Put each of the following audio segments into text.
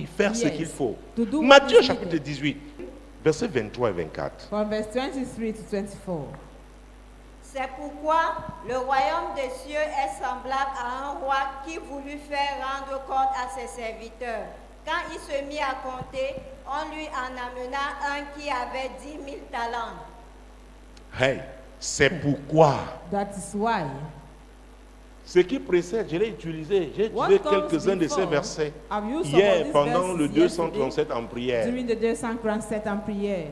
faire ce Yes. qu'il faut. To do what Matthieu is chapitre needed. 18, versets 23 et 24. From verse 23 to 24. C'est pourquoi le royaume des cieux est semblable à un roi qui voulut faire rendre compte à ses serviteurs. Quand il se mit à compter, on lui en amena un qui avait 10 000 talents. Hey, c'est pourquoi. That is why. Ce qui précède, je l'ai utilisé. J'ai What utilisé comes quelques-uns de ces before, versets I've used some of hier these pendant le verses 237 en prière. during the 237 en prière.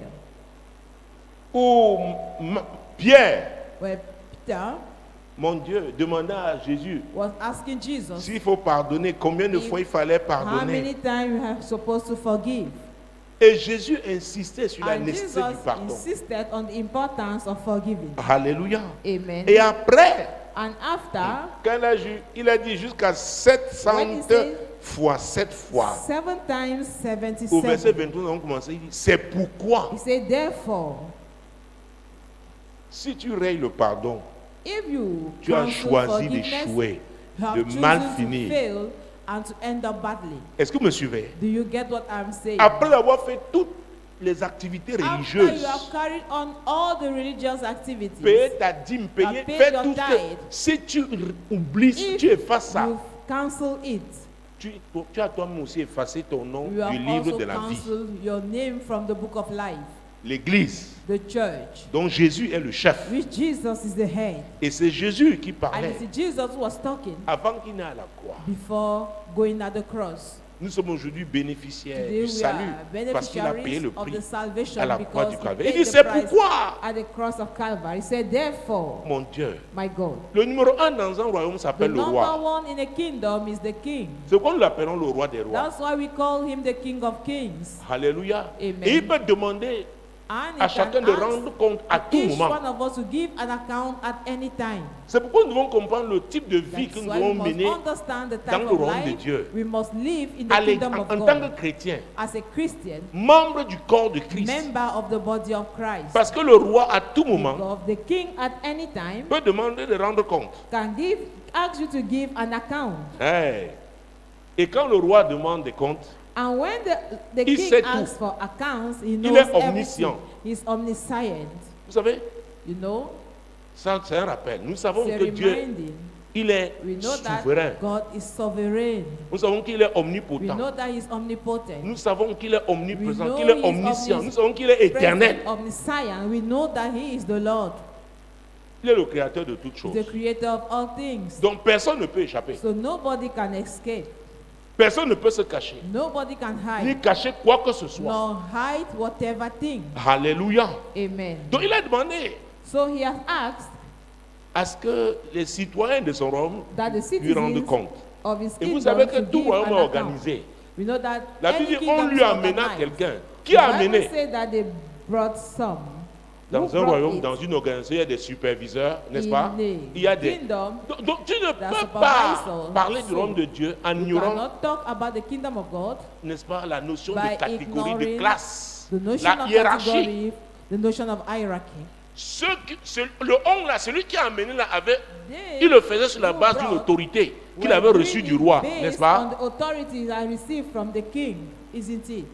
Où Pierre, Where Peter mon Dieu, demanda à Jésus was asking Jesus s'il faut pardonner, combien de fois il fallait how pardonner. many times you are supposed to forgive. Et Jésus insistait sur la And nécessité Jesus du pardon. insisted on the importance of forgiving. Alléluia. Amen. Et après, And after, quand il a dit jusqu'à 700 When he said- fois, 7 fois. 7 times Au verset 77, 23, on commence, il dit, c'est pourquoi, he said, therefore, si tu rayes le pardon, if you tu as cancel choisi forgiveness, d'échouer, you have de chosen mal to finir. fail and to end up badly. Est-ce que vous me suivez? Do you get what I'm saying? Après avoir fait toutes les activités After religieuses, you have carried on all the religious activities, payer ta dîme, payer, paid faire your tout ce que... tithe. Si tu oublies, si if tu effaces ça, you cancel it, tu as toi-même aussi effacé ton nom you have du livre also de la vie. cancelled your name from the book of life, L'Église, the church, dont Jésus est le chef. which Jesus is the head. Et c'est Jésus qui And parlait it's Jesus who was talking avant qu'il n'aille à la croix. before going at the cross. Nous sommes aujourd'hui bénéficiaires Today du we salut are parce qu'il a payé beneficiaries le of prix the salvation à la croix because du he Calvaire. Il paid dit, the c'est price pourquoi, at the cross of Calvary. He said, therefore, mon Dieu, my God, le numéro 1 dans un royaume the s'appelle le number roi. one in a kingdom is the king. C'est pourquoi nous l'appelons le roi des rois. That's why we call him the King of Kings. Alléluia. Amen. Et il peut demander And à he chacun can de ask rendre compte à tout each moment. one of us to give an account at any time. C'est pourquoi nous devons comprendre le type de vie que That's nous why we devons must mener understand the dans type le of royaume de life Dieu. we must live in en the kingdom of tant que God. chrétien, As a Christian, membre du corps de Christ. member of the body of Christ. Parce que le roi, à tout moment, Because the king at any time peut demander de rendre compte. can ask you to give an account. Hey. Et quand le roi demande des comptes, And when the Il king sait tout. asks for accounts, he Il knows est omniscient. everything. He's omniscient. vous savez, You know, ça c'est un rappel. Nous savons it's a que Dieu, reminding. il est We know that souverain. God is sovereign. Nous savons qu'il est We omnipotent. know that He's omnipotent. Nous savons qu'il est We omniprésent, know qu'il est he is omniscient. omnis- Nous savons qu'il est éternel. Present, omniscient. We know that He is the Lord, Il est le créateur de toutes choses. the creator of all things. Donc personne ne peut échapper. So nobody can escape. Personne ne peut se cacher. Nobody can Ni hide. cacher quoi que ce soit. Nor hide whatever thing. Alléluia. Amen. Donc il a demandé So He has asked à ce que les citoyens de son royaume that the lui rendent citizens compte. of His Et vous kingdom savez que to tout give royaume an est account. organisé. We know that La Bible any dit on kingdom lui is amena organized. quelqu'un. Qui a The Bible amené? said that they brought some. Who Dans un brought royaume, it? dans une organisation, il y a des superviseurs, n'est-ce In pas? the Il y a des. kingdom, Donc tu ne the peux pas supervisors, parler du so royaume de Dieu en You ignorant, cannot talk about the kingdom of God, n'est-ce pas, la notion de by catégorie, de ignoring classe, the notion la of hiérarchie. category, the notion of hierarchy. Le homme là, celui qui a amené là, They il le faisait sur la who base d'une brought autorité qu'il were avait reçue doing du it roi, based n'est-ce on pas? the authorities I received from the king, isn't it?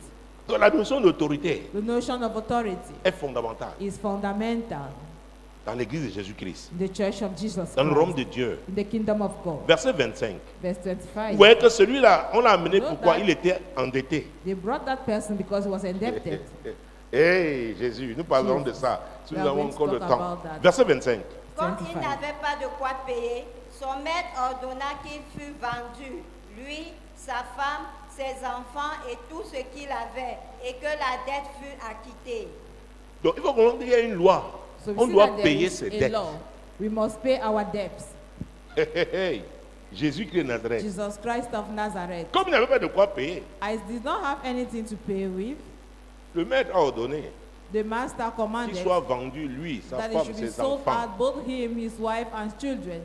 Donc la notion d'autorité The notion of authority est fondamentale is fundamental dans l'église de Jésus-Christ, in the church of Jesus dans le royaume Christ, de Dieu. in the kingdom of God. Verset 25. Verse 25. Vous voyez que celui-là, on l'a amené Know pourquoi that- il était endetté. They brought that person because he was indebted. Hey Jésus, nous parlerons de Jesus. ça si We nous are avons going to encore le talk temps. about that. Verset 25. Comme il 25. n'avait pas de quoi payer, son maître ordonna qu'il fût vendu, lui, sa femme, ses enfants et tout ce qu'il avait, et que la dette fût acquittée. Donc il faut comprendre qu'il y a une loi. So we On see doit that there payer is ses a dettes. law. We must pay our debts. Hey, hey, hey. Jésus-Christ de Nazareth. Jesus Christ of Nazareth. Comme il n'avait pas de quoi payer, I did not have anything to pay with. le maître a ordonné The master qu'il commanded soit vendu, lui, sa that he femme, should be ses sold enfants. out, both him, his wife, and children.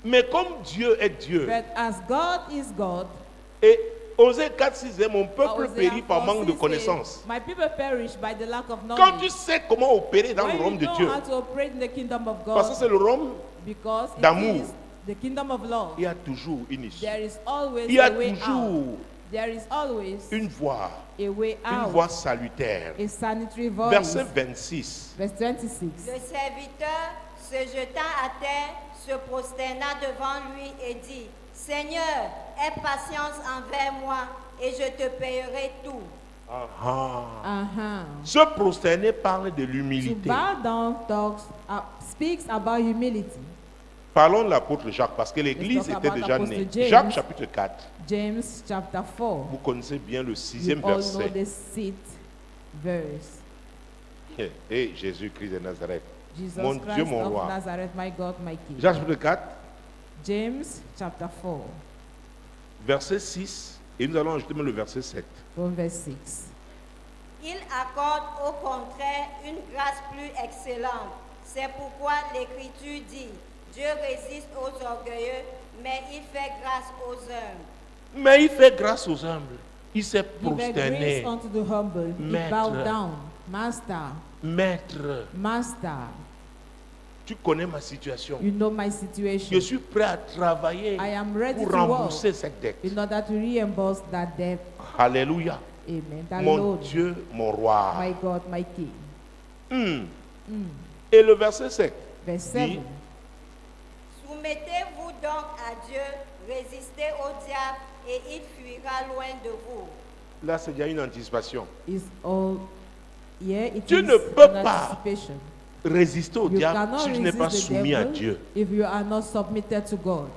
Mais comme Dieu est Dieu, But as God is God, et Osée 4, 6, mon peuple Hosea périt par 4:6 manque de says, connaissance. my people perish by the lack of Quand knowledge. tu sais comment opérer dans le When royaume you de know Dieu, how to operate in the kingdom of parce que God, c'est le royaume, because it d'amour. is the kingdom of love, il y a toujours une issue. there is always Il y a a way out. toujours there is always une voie, a way une out, voie salutaire. a sanitary voice. Verset 26. Verse 26. Le serviteur, se jetant à terre, se prosterna devant lui et dit, Seigneur, aie patience envers moi et je te payerai tout. Se prosterner parle de To l'humilité. bow down speaks about humility. Parlons de l'apôtre Jacques parce que l'église Let's talk était about déjà Apostle née. James. Jacques chapitre 4. James chapter 4. Vous connaissez bien le You 6e all know verset. the 6th verse. Et Jésus-Christ de Nazareth. Jesus Mon Christ Dieu, mon of roi. Nazareth, my God, my King. Jacques chapitre 4, James chapter 4, verset 6. Et nous allons ajouter même le verset 7. from verse 6. Il accorde au contraire une grâce plus excellente. C'est pourquoi l'Écriture dit, Dieu résiste aux orgueilleux, mais il fait grâce aux humbles. Mais il fait grâce aux humbles. Il s'est Give grace prosterné. unto the humble. He Maître. bowed down. Master, Maître, Master, tu connais ma situation. you know my Je situation. suis prêt à travailler I am ready pour to work rembourser cette dette. in order to reimburse that debt. Alléluia. Amen. That Mon Lord, Dieu, mon roi. my God, my King. Et le verset 7 Verse 7. dit, Soumettez-vous donc à Dieu, résistez au diable et il fuira loin de vous. là c'est déjà une anticipation. Is all, yeah, it Tu is ne peux an pas anticipation. Résister au You diable cannot si tu n'es pas resist the soumis à devil Dieu. if you are not submitted to God.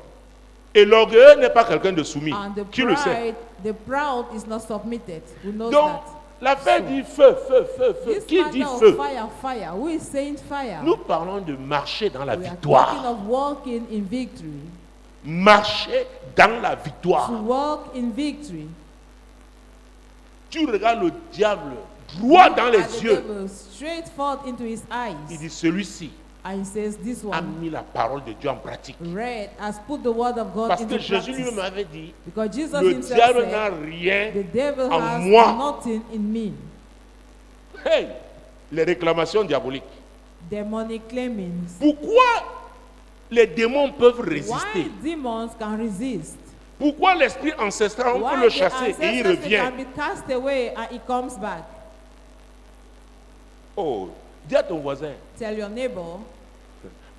Et l'orgueilleux n'est pas quelqu'un de soumis. And Qui le sait? the proud is not submitted. Who knows Donc, that? l'affaire dit feu, feu, feu, feu. This Qui matter dit of feu? fire, fire. Who is saying fire? Nous parlons de marcher dans la We are talking victoire. of walking in victory. Marcher dans la To victoire. walk in victory. Tu regardes le diable droit dans At les the yeux. devil straight forth into his Il eyes. dit celui-ci And he says, this a one, mis la parole de Dieu en pratique. read, has put the word of God Parce into que Jésus lui-même practice. avait dit, Because Jesus le himself diable said, n'a rien the devil en has moi. nothing in me. Hey, les réclamations diaboliques. Demonic claimings. Pourquoi les démons peuvent Why résister? demons can resist? Pourquoi l'esprit ancestral, on peut Why le the chasser et il ancestors, they revient? can be cast away and he comes back. Oh, dis à ton voisin, Tell your neighbor,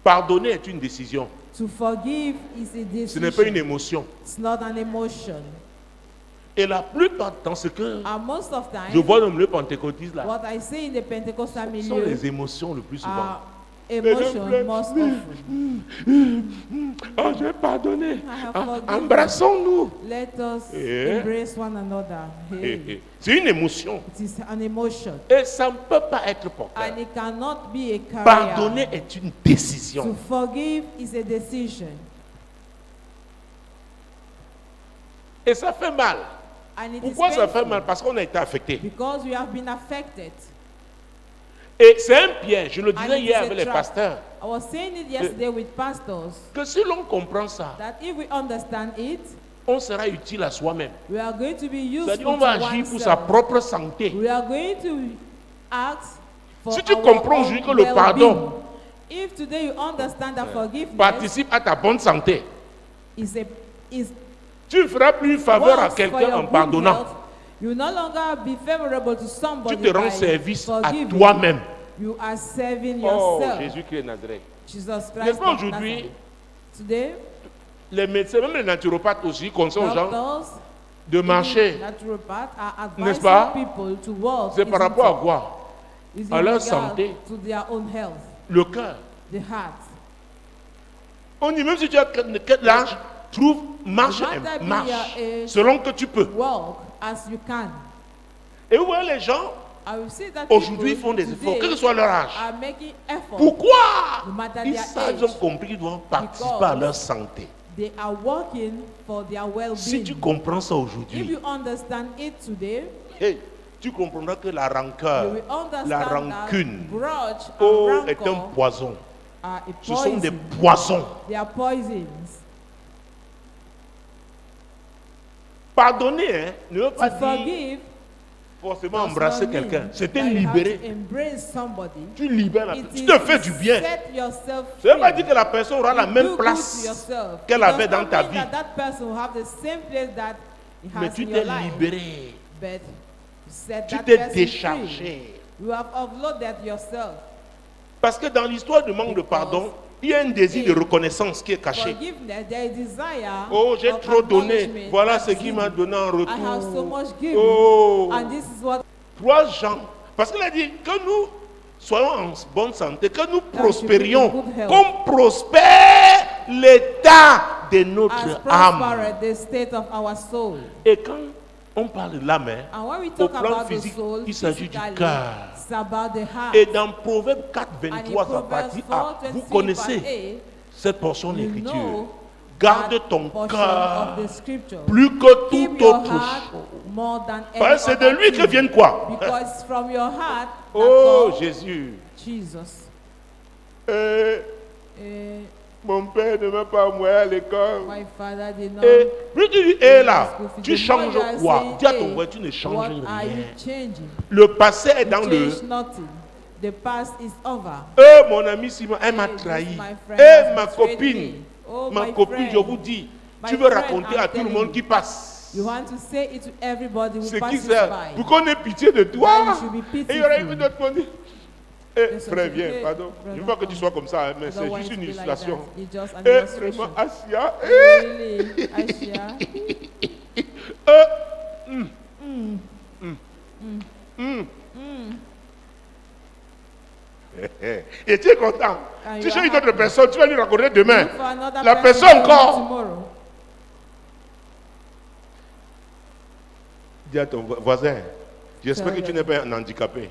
pardonner est une décision. to forgive is a Ce n'est pas une decision. émotion. It's not an emotion. Et la plupart du temps, ce que And most of je time, vois dans le pentecôtiste là, what I see in the Pentecostal ce sont milieu les émotions le plus souvent. are emotions most often. Oh, j'ai pardonné. I have Ah, forgiven. embrassons-nous. Let us Eh? embrace one another. Hey, C'est une émotion. it is an emotion. Et ça ne peut pas être porteur. And it cannot be a career. Pardonner est une To décision. forgive is a decision. Et ça fait mal. And it Pourquoi is ça fait painful mal? Parce qu'on a été affecté. because we have been affected. Et c'est un piège. Je le And disais it hier is a avec les trap. pasteurs. I was saying it yesterday with pastors Que si l'on comprend ça, that if we understand it, on sera utile à soi-même. we are going to be useful C'est-à-dire on to va agir pour sa oneself. propre santé. We are going to act for Si tu our comprends own aujourd'hui que le well-being. pardon If today you understand that forgiveness participe à ta bonne santé, is tu ne feras plus une faveur à works for quelqu'un your en good pardonnant. health, you will no longer be favorable to somebody Tu te rends by service à forgiving. toi-même. You are serving Oh, yourself. Jésus-Christ de Nazareth. Jesus N'est-ce Christ. pas of aujourd'hui, Nazareth. Today, les médecins, même les naturopathes aussi, conseillent aux gens doctors, de marcher. naturopaths are N'est-ce advising pas? people to walk. C'est par rapport à quoi? Is à in leur regard santé. to their own health, Le cœur. the heart. On dit même si tu as quel âge, trouve, marche, No matter be marche, your age, selon que tu peux. Walk as you can. Et vous voyez les gens, I will see that aujourd'hui, ils people font des efforts, today quel que soit leur âge. are making effort. Pourquoi? No matter Ils their savent, ils ont age. compris qu'ils doivent participer à leur santé. They are working for their Si tu well-being. comprends ça If aujourd'hui, you understand it today, hey, tu comprendras que la you rancœur, will understand la that rancune, grudge oh, and est un rancor poison. are a Ce sont des poison. poisons. They are poisons. Pardonner hein, ne veut pas To dire forgive forcément does embrasser not mean quelqu'un. C'est te that you have libérer. to embrace somebody. Tu libères la It personne. Tu is te fais to du bien. set yourself Ça ne veut pas free. dire que la personne aura la You même do good to place yourself. qu'elle It does avait dans not ta mean vie. that person will have the same place that It Mais has tu in t'es your life. libéré. But you set Tu that t'es person free. déchargé. You have offloaded yourself. Parce que dans l'histoire du manque de pardon, il y a un désir de reconnaissance qui est caché. Forgiveness, there is desire. Oh, j'ai of trop donné. acknowledgement Voilà and ce qu'il m'a giving. donné en I have so retour. much given. Oh, And this is what 3 Jean. Parce qu'il a dit que nous soyons en bonne santé, que nous prospérions, good health. comme prospère l'état de notre has âme. prospered the state of our soul. Et quand on parle de l'âme, hein, And when we au talk plan about the physique, soul, il s'agit du physically, cœur. it's about the heart. Et dans Proverbe 4, And in 23 à Proverbs partir A, 4, vous 23 connaissez part cette portion A, you d'écriture. know Garde that ton portion cœur of the scripture. plus que Keep toute your autre heart chose. more than any Parce que c'est de other lui que thing. viennent quoi? Because from your heart that Oh comes Jésus. Jesus. Euh, Eh, mon père ne m'a pas envoyé à l'école. my father did not. Et plus tu dis, hé là, school fees. tu The more changes you are quoi? saying, Dis à ton hey, voisin, tu ne changes what are you rien. changing? Le passé est You dans le. change nothing. The past is over. Mon ami Simon, elle m'a Hey, this trahi. my friend has Ma betrayed copine, me. Oh, ma my copine, friend. je vous dis, My tu veux friend, raconter I'm à tout le telling monde you. qui passe. You want to say it to everybody who Ce qui passes sert, by. pour qu'on ait pitié de That toi. you should be Et il y aurait eu pitiful. d'autres monde. Yes, Frère, okay, viens, pardon. Je ne veux pas que tu sois comme ça, hein, mais I c'est don't want juste it une to be like illustration. that. It's just an Vraiment, illustration. Asia. Really, Asia. Et tu es content. And Tu you cherches are une autre happy. personne, tu vas lui raconter demain. Look for another La person personne to come encore. tomorrow. Dis à ton voisin, j'espère que Tell tu n'es pas un handicapé.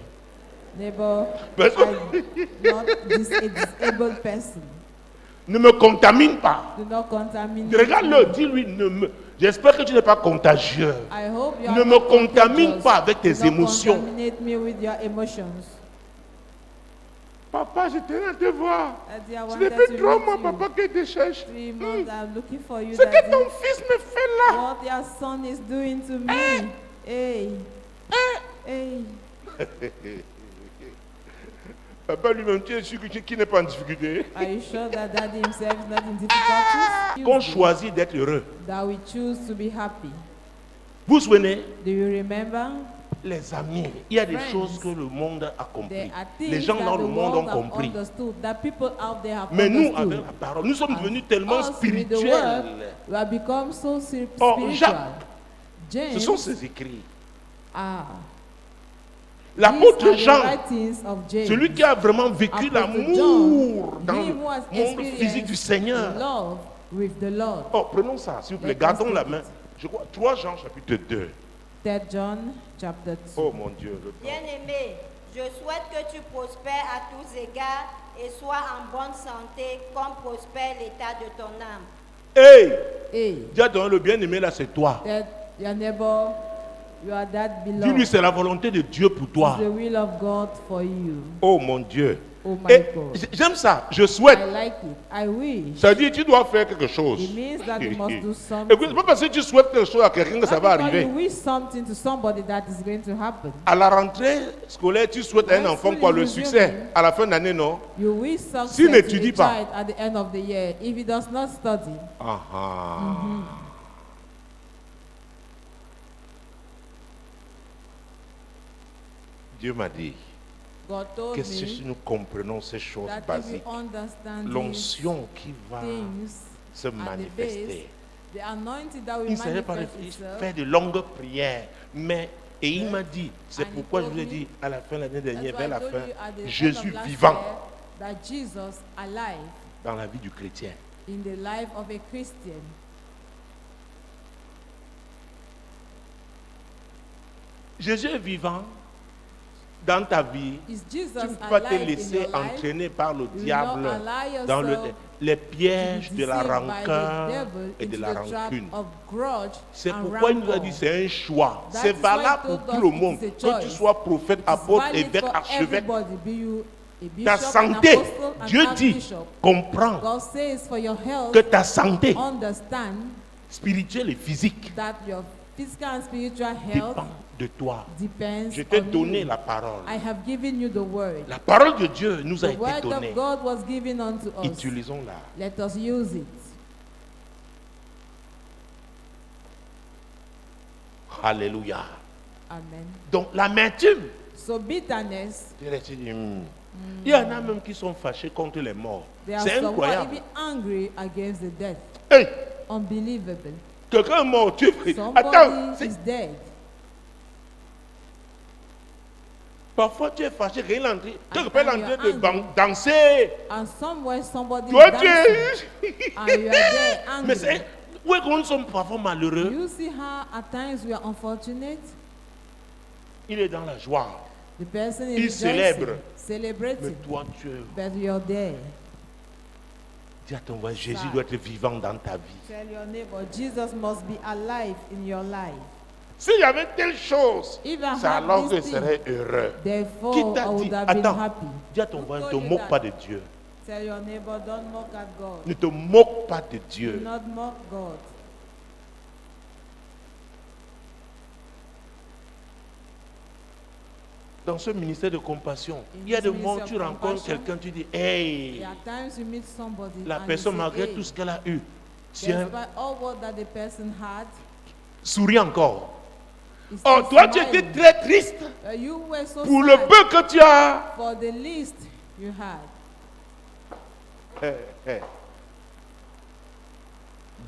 Neighbor, Personne. I'm not a disabled person. Ne me contamine pas. Do not contaminate Regarde-le, me. dis-lui, j'espère que tu n'es pas contagieux. I hope you are Ne me not contamine contagious. pas avec tes Do not émotions. Contaminate me with your emotions. Papa, je tenais à te voir. Daddy, I Ça wanted fait to 3 meet mois, you. papa, que te cherche. 3 months I'm looking for you, Ce que Daddy. ton fils me fait là. What your son is doing to me. Hey. Hey. Papa lui-même, tu es sûr qu'il n'est pas en difficulté. Are you sure that Daddy himself is not in difficulties? Qu'on choisit d'être heureux. That we choose to be happy. Vous vous souvenez, Do you remember? les amis, il y a des Friends, choses que le monde a There compris. are Les things gens that dans the le monde world ont have compris. understood, that people out there have Mais nous, understood. avec la parole, nous sommes devenus tellement Us with the spirituels. word, we have become so Oh, spiritual. Jacques, James, Ce sont ses écrits. ah, L'apôtre these are the Jean, writings of James. celui qui a vraiment vécu Apostle l'amour John, dans he le who has monde physique du experienced Seigneur. love with the Lord. Oh, prenons ça, s'il vous plaît. Let us Gardons la take main. it. Je crois 3 Jean chapitre 2. 3 John chapter 2. Oh mon Dieu. Le temps. Bien-aimé, je souhaite que tu prospères à tous égards et sois en bonne santé comme prospère l'état de ton âme. Hey, Hey, dis à ton le bien-aimé là, c'est toi. that your neighbor, you are that Dis-lui, beloved. c'est la volonté de Dieu pour toi. It's the will of God for you. Oh mon Dieu. Oh my Et God. j'aime ça. Je souhaite. I like it. I wish. Ça dit, tu dois faire quelque chose. It means that you must do Et something. puis, c'est pas parce que tu souhaites quelque chose à quelqu'un que ça Not va because arriver. you wish something to somebody that is going to happen. À la rentrée scolaire, tu souhaites à un When enfant school quoi, is le resuming, succès à la fin d'année, non? You wish success S'il to n'étudie the pas. child at the end of the year. If he does not study, Ah, ah. Dieu m'a dit God told que si me nous comprenons ces choses that if basiques, we understand these l'onction qui va things se at the base, manifester, the anointing that will il ne s'agit pas de manifest itself, faire de longues prières, mais et il m'a dit, c'est And he pourquoi je told vous ai me, dit à la fin de l'année that's dernière, why vers I la told fin, you at the end Jésus of last vivant year that Jesus alive dans la vie du chrétien. in the life of a Christian. Jésus est vivant dans ta vie. Is Jesus Tu ne peux pas te alive in laisser your life? entraîner par le You will diable not allow dans yourself les to be pièges de la deceived by the rancœur devil et de into la the trap rancune. of grudge C'est and pourquoi il nous a rancor. dit c'est un choix. That C'est is why valable he pour told tout le us monde. it's a Que tu choice. sois prophète, It's apôtre, valid évêque, for archevêque. everybody, be you a Ta bishop, an santé, apostle, an Dieu dit, archbishop. comprends God says for your health, que ta santé understand spirituelle et physique that your physical and spiritual health dépend de toi. depends Je t'ai on donné you. la parole. I have given you the word. La parole de Dieu nous a The été word donnée. of God was given unto us. Utilisons-la. Let us use it. Alléluia. Amen. Donc l'amertume, So bitterness, il y en a même qui sont fâchés contre les morts. they are C'est somewhat incroyable. even angry against the death. Hey, Unbelievable. quelqu'un est mort, tu es pris. Attends, Somebody c'est- is dead. parfois tu es fâché, quelqu'un est en train you're de angry. danser. And somewhere somebody Toi, is tu dancing. es. And you are there Mais angry. c'est où est-ce qu'on sommes parfois malheureux? You see how at times we are unfortunate? Il est dans la joie. The person Il is célèbre. rejoicing, Mais celebrating, toi, tu es. but you're there. Dis à ton voisin, Jésus Ça. doit être vivant dans ta vie. Tell your neighbor, Jesus must be alive in your life. S'il y avait telle chose, If I c'est had alors que je this serais thing, heureux. Qui therefore t'a I would dit? have been Attends, happy. dis à ton Who voisin, ne told te you moque that? pas de Dieu. Tell your neighbor, don't mock at God. Ne te moque pas de Do Dieu. not mock God. Dans ce ministère de compassion, In il y a this des ministry moments où of tu rencontres compassion, quelqu'un, tu dis, hey, There are times you meet somebody la and personne, you say, malgré hey, tout ce qu'elle a eu, tiens, despite all what that the person had, souris encore. is Oh, still toi, tu étais smiling. très triste You were so pour le sad peu que tu as. for the least you had.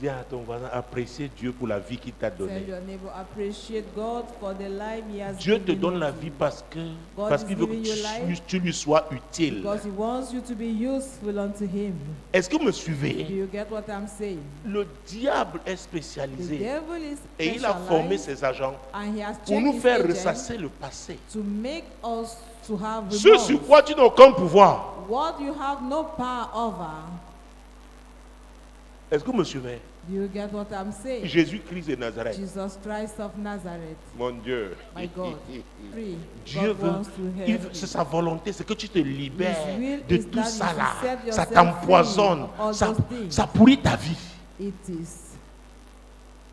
Dis à ton voisin, apprécier Dieu pour la vie qu'il t'a Tell donnée. your neighbor, appreciate God for the life He has Dieu te given donne you. la vie parce God qu'il is veut que giving you life tu lui sois utile. Because He wants you to be useful unto Him. Est-ce que vous me Do suivez? you get what I'm saying? Le diable est The spécialisé devil is et il a formé specialized ses agents and he has pour checked nous his faire agents ressasser le passé. to make us to have Ce remorse. sur quoi tu n'as aucun pouvoir. What you have no power over. Est-ce que vous me suivez? Do you get what I'm saying? Jésus-Christ de Nazareth. Jesus Christ of Nazareth, Mon Dieu. my God, free. Dieu God veut, wants to help c'est you. sa volonté, c'est que tu te libères His will de is tout that ça you should là. set Ça yourself t'empoisonne, free of all ça, those things. ça pourrit ta vie. It is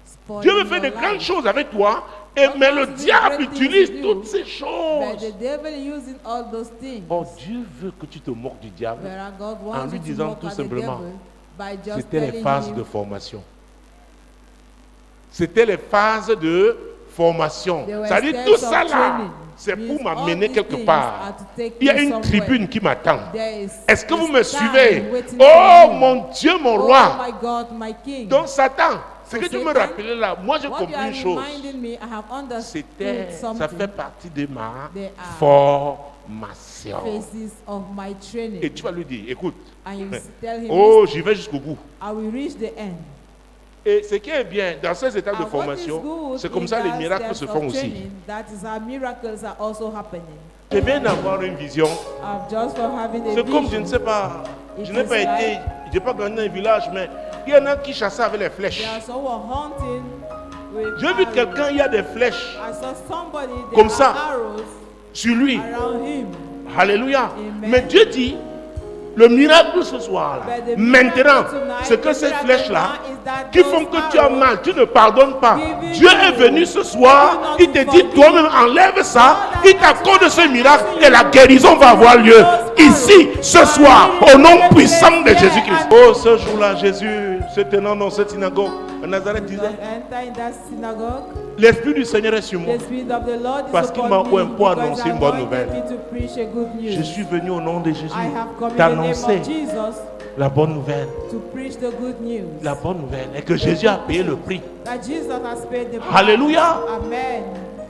spoiling Dieu veut faire de your grandes life. choses avec toi, et, mais le wants to do diable great things utilise with you. toutes ces But choses. the devil is using all those things. Oh, Dieu veut que tu te moques du diable. Whereas God En wants lui you to disant mock tout at the simplement, devil by just C'était les telling phases him de formation. C'était les phases de formation. there were Ça dit steps tout of ça là, training. c'est Means pour all m'amener these quelque things part. are to take Il y a me une somewhere. tribune qui m'attend. There is Est-ce que a vous me stand suivez? waiting Oh for you. mon Dieu, mon Oh roi. my God, my King. Donc Satan, ce So que tu me Satan, rappelais là, moi j'ai what you compris are une chose. reminding me, I have understood Ça something. fait partie de ma They are formation. Phases of my training. Et tu vas lui dire, écoute, And you tell him, oh, j'y vais jusqu'au bout. I will reach the end. Et ce qui est bien dans ces étapes de And what is formation, good c'est comme in ça les that miracles steps se of font aussi. training, that is how miracles are also happening. Je viens d'avoir une vision. Just for having a C'est comme, je vision. ne sais pas, je It n'ai is pas like- été, je n'ai pas grandi dans un village, mais il y en a qui chassaient avec les flèches. There are someone hunting with J'ai vu arrows. quelqu'un, il y a des flèches I saw somebody, there Comme are ça. arrows sur lui. around him. Alléluia. Amen. Mais Dieu dit, le miracle ce soir-là, But the maintenant, miracle tonight, c'est que the ces miracle flèches-là now is that qui those font que tu as arrows mal, tu ne pardonnes pas. giving Dieu you- est venu ce soir, giving il te unto dit forgive. toi-même enlève ça, God il has t'accorde ce asked miracle you et la guérison va avoir lieu those ici, ce arrows. soir, au nom And puissant de yes, Jésus-Christ. and- Oh, ce jour-là, Jésus se tenant dans cette synagogue, à Nazareth God disait, enter in that synagogue. l'Esprit du Seigneur est sur moi. The Spirit of the Lord is Parce qu'il upon m'a me oint pour because annoncer he une bonne anointed nouvelle. me to preach a good news. Je suis venu au nom de Jésus I have come in the name t'annoncer of Jesus la bonne nouvelle. to preach the good news. La bonne nouvelle est que Jésus a payé le prix. That Jesus has paid the price. Alléluia. Amen.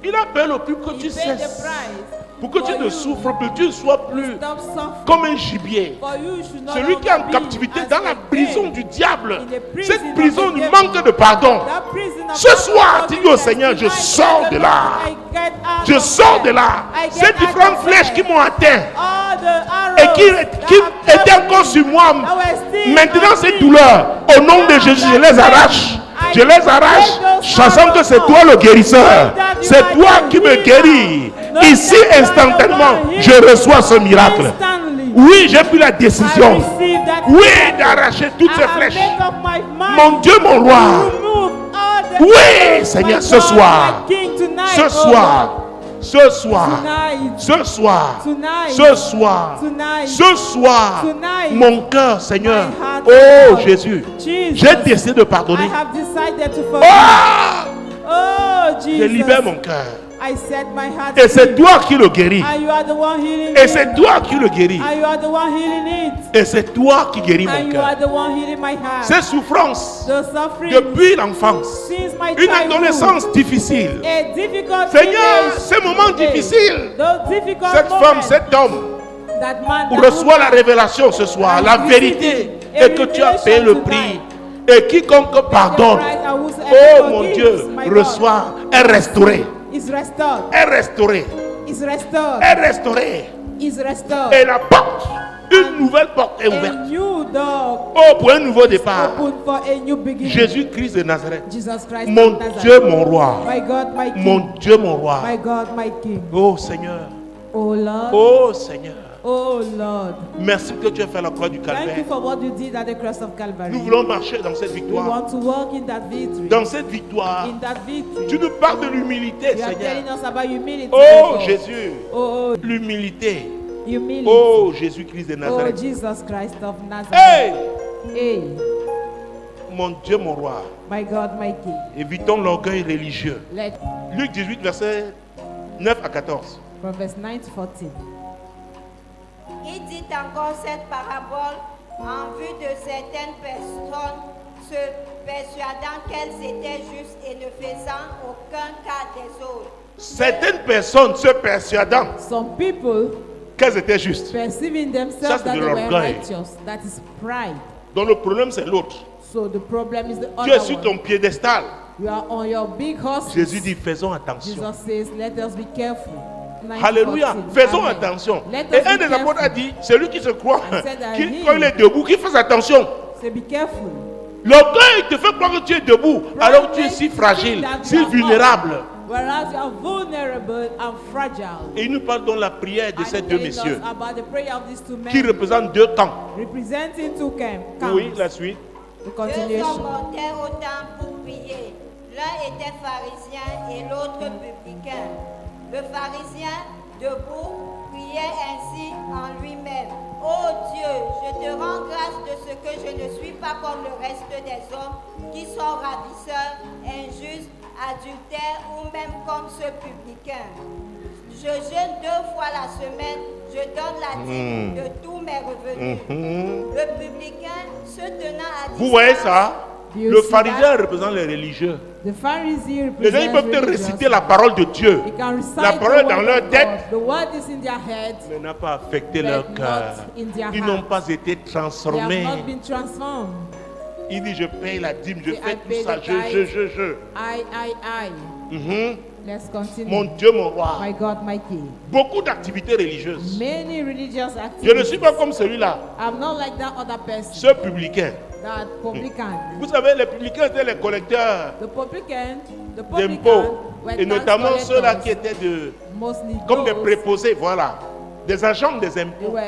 Il a payé le prix pour que He tu paid the cesses, price. pour que tu for ne you. souffres plus, tu ne sois plus Stop suffering. comme un gibier. For you should not Celui qui est en longer be captivité as dans la a prison babe. du diable, In the prison cette of prison the du devil. manque de pardon. That prison of Ce soir, God dis forgiveness, au Seigneur, je tonight, sors tell de the là. Lord, I get out Je of sors de there. là. I get Ces out différentes of flèches there. qui m'ont atteint All the arrows et qui that étaient have encore sur moi, that were still maintenant on ces me. douleurs, au nom de Jésus, je les arrache. Je les arrache, sachant que c'est toi le guérisseur. C'est toi qui me guéris. Ici, instantanément, je reçois ce miracle. Instantly. Oui, j'ai pris la I décision. receive that Oui, miracle. d'arracher toutes I ces have flèches. made up my mind Mon Dieu, mon roi. to remove all the Oui, arrows, Seigneur, my ce God, soir. my King, tonight, Ce oh soir, ce soir, Tonight. ce soir, Tonight. ce soir, Tonight. ce soir, Tonight. mon cœur, Seigneur. My heart, Oh Lord. Jésus, Jesus. j'ai décidé de I pardonner. have decided to forgive. Ah! Oh, Je libère mon cœur. I set my heart Et c'est free. toi qui le guéris. And you are the one healing Et it. c'est toi qui le guéris. And you are the one healing it. Et c'est toi qui guéris And mon you are cœur. the one healing my heart. Ces souffrances The suffering depuis l'enfance, since my une childhood. adolescence difficile. A difficult Seigneur, teenage ces moments age. difficiles, Those difficult cette femme, moments cet homme that man that reçoit la woman révélation ce soir, la vérité, et que tu as payé le prix. Et quiconque pardonne, oh mon Dieu, reçoit, est restauré, is restored. est restauré, Is restored. est restauré. Is restored. Et la porte, une nouvelle porte est A ouverte. new door Oh, pour un nouveau départ. open for a new beginning. Jésus-Christ de Nazareth, Jesus Christ mon of Nazareth. Dieu, mon roi, My God, my King. mon Dieu, mon roi. My God, my King. Oh Seigneur, Oh Lord. oh Seigneur, Oh Lord. merci que tu as fait la croix du Thank Calvaire. you for what you did at the cross of Calvary. Nous voulons marcher dans cette We victoire. want to walk in that victory. Dans cette victoire, In that victory. tu nous parles de l'humilité, You are Seigneur. telling us about humility. Oh Lord. Jésus, Oh, l'humilité. humility. Oh Jésus-Christ de Oh, Nazareth. Jesus Christ of Nazareth. Hey, Hey, mon Dieu, mon roi. my God, my King. Évitons l'orgueil religieux. Let Luc 18, versets 9 à 14. from verse 9 to 14. Il dit encore cette parabole en vue de certaines personnes se persuadant qu'elles étaient justes et ne faisant aucun cas des autres. Certaines personnes se persuadant Some people qu'elles étaient justes. perceiving Ça, themselves c'est that de they were l'orgueil. righteous. That is pride. Donc le problème, c'est l'autre. So the problem is the Tu es other sur one. ton piédestal. You are on your big horse. Jésus dit, faisons attention. Jesus says, let us be careful. 9, Alléluia. 14. Faisons Amen. attention. Let Et us un be des apôtres a careful. dit, celui qui se croit, I said that quand il est debout, qu'il fasse attention. Say, be careful. L'orgueil te fait croire que tu es debout, alors que tu es si fragile, si vulnérable. Whereas you are vulnerable and fragile. Et il nous parle donc la prière de ces And deux telling us messieurs about the prayer of these two men qui représentent deux camps. representing two camps. Oui, la suite. The Deux continuation. hommes montèrent au temple pour prier. L'un était pharisien et l'autre publicain. Le pharisien, debout, priait ainsi en lui-même. Ô Dieu, je te rends grâce de ce que je ne suis pas comme le reste des hommes qui sont ravisseurs, injustes, adultères ou même comme ce publicain. Je jeûne 2 fois la semaine, je donne la dîme de tous mes revenus. Le publicain se tenant à distance. Vous voyez ça? Do you Le see pharisien that? représente les religieux. The Pharisee Les gens ils peuvent te represents réciter la parole de Dieu. They can recite La parole est the dans word leur of tête, God. The word is in their head. mais n'a pas affecté But leur not cœur. in their Ils heart. n'ont pas été They have transformés. not been transformed. Il dit, je paye la dîme, je Say, fais I tout pay ça, the je. I. Mhm. Let's continue. Mon Dieu, mon roi. My God, my King. Beaucoup d'activités religieuses. Many religious Je ne activities. suis pas comme celui-là, I'm not like that other person. ce publicain. That publican. Vous savez, les publicains étaient les collecteurs The publican d'impôts. were Et tax notamment ceux-là qui collectors. étaient Mostly comme des those préposés, voilà. Des agents des they impôts. were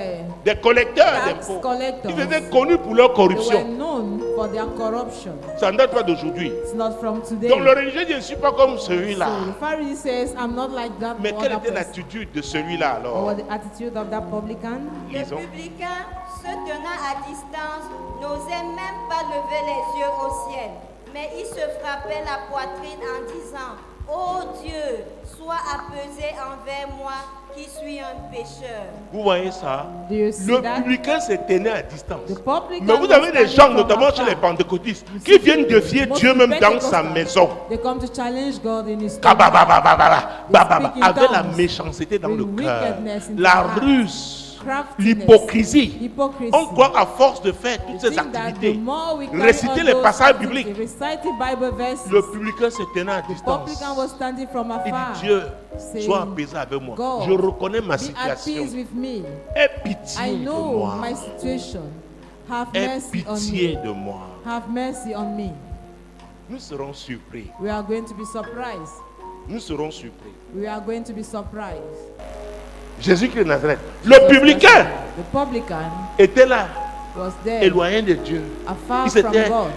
Des collecteurs tax d'impôts. collectors. Ils étaient connus pour leur They were corruption. known for their corruption. Ça ne date pas d'aujourd'hui. It's not from today. Donc le religieux, je ne suis pas comme So celui-là. the Pharisee says, I'm not like that Mais quelle other était person. l'attitude de celui-là Or alors? the attitude of that publican? Le Lisons. publicain, se tenant à distance, n'osait même pas lever les yeux au ciel, mais il se frappait la poitrine en disant, ô Dieu, sois apaisé envers moi qui suis un pécheur. Vous voyez ça? Do you see Le that? publicain se tenait à distance. The publican Mais vous was avez des standing gens, from notamment afar. chez les pentecôtistes, You qui see viennent people, défier most Dieu même dans sa Pentecostals, maison. They come to challenge God in his Kabababababa, bababa, speak in avec la tongues, méchanceté dans with le cœur, wickedness in la their heart, ruse, craftiness, l'hypocrisie. hypocrisy. On croit à force de faire toutes We ces think that the activités, more we carry réciter on les those passages activities, bibliques, reciting Bible verses, le publicain se tenait à the distance. publican was standing from Il afar, dit, Dieu, saying, sois apaisé avec moi. God, Je reconnais ma be at situation. peace with me. Aie I pitié de know moi. my situation. Have Aie mercy on pitié me. de moi. Have mercy on me. Nous serons surpris. We are going to be surprised. Nous serons surpris. We are going to be surprised. Jésus-Christ de Nazareth. Le publicain The publican était là, was there, éloigné de Dieu. afar Il from s'était- God.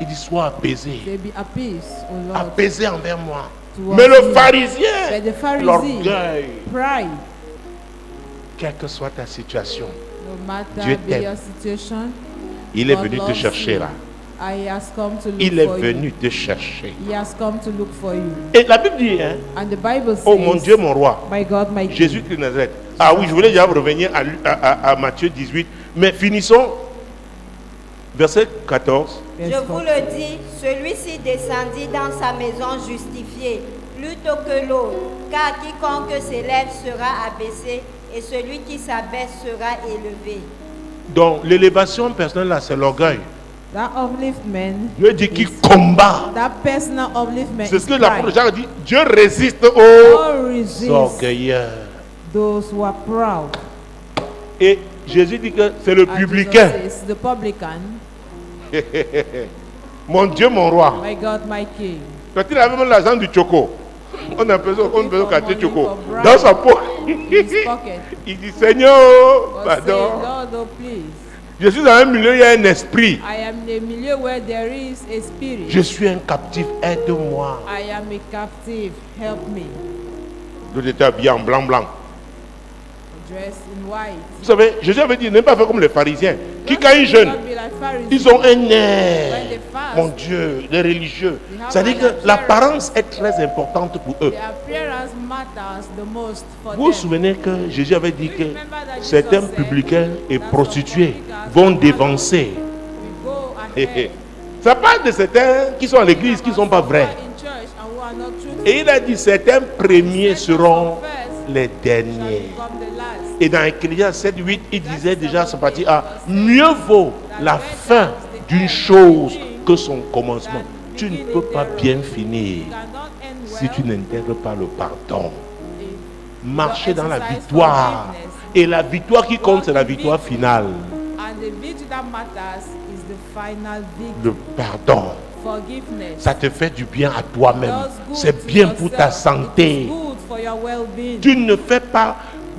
Il dit, sois apaisé. They be at peace, O Lord. Apaisé envers moi. towards Mais le me. pharisien, But the Pharisee, l'orgueil, pride, quelle que soit ta situation, no matter Dieu be t'aime. your situation, il est God venu te loves chercher you. là. He has come to look Il est for venu you. te chercher. He has come to look for you. Et la Bible dit, hein, And the Bible says, oh mon Dieu, mon roi, my God, my King. Jésus-Christ de Nazareth. Ah oui, je voulais déjà revenir à Matthieu 18, mais finissons. Verset 14. Je vous le dis, celui-ci descendit dans sa maison justifié, plutôt que l'autre, car quiconque s'élève sera abaissé, et celui qui s'abaisse sera élevé. Donc l'élévation personnelle là, c'est l'orgueil. That upliftment, Dieu dit qu'il combat. that personal upliftment, C'est ce que is l'apôtre pride. Jacques dit. Dieu résiste aux God resist orgueilleurs. those who are proud. Et Jésus dit que c'est le And publicain. Jesus says, the publican, Mon Dieu, mon roi. my God, my King. Quand il avait même l'argent du choco, on a besoin de quartier choco. for bribe. Dans sa poche, His pocket. il dit Seigneur, God say, pardon. Lord, oh please. Je suis dans un milieu, il y a un esprit. I am in a milieu where there is a spirit. Je suis un captif, aide-moi. I am a captive. Help me. L'autre était habillé en blanc, blanc. Dressed in white. Vous savez, Jésus avait dit, ne pas faire comme les pharisiens, qui quand ils Don't jeûnent, be like Pharisees. ils ont un When air. they fast, Mon Dieu, les religieux. have C'est-à-dire an que appearance. l'apparence est très importante pour eux. the appearance matters the most for Vous vous them. souvenez que Jésus avait dit que Remember that certains Jesus said publicains et that some prostituées publicans vont and dévancer. we go ahead. Ça parle de certains qui sont à l'église, qui ne sont pas vrais. Who are in church and who are not truthful. Et il a dit, certains premiers seront les Shall derniers. become the last. Et dans Ecclésiaste 7, 8, il disait déjà, ce parti, ah, mieux vaut la fin d'une chose que son commencement. Tu ne peux pas bien finir You cannot end si well tu n'intègres pas le pardon. if Marcher dans la exercise victoire. forgiveness. Et la victoire qui compte, c'est la victoire finale. And the victory that matters is the final victory. Le pardon. Forgiveness. Ça te fait du bien à toi-même. Does good C'est to bien pour ta yourself. santé. It is good for your well-being. Tu ne fais pas,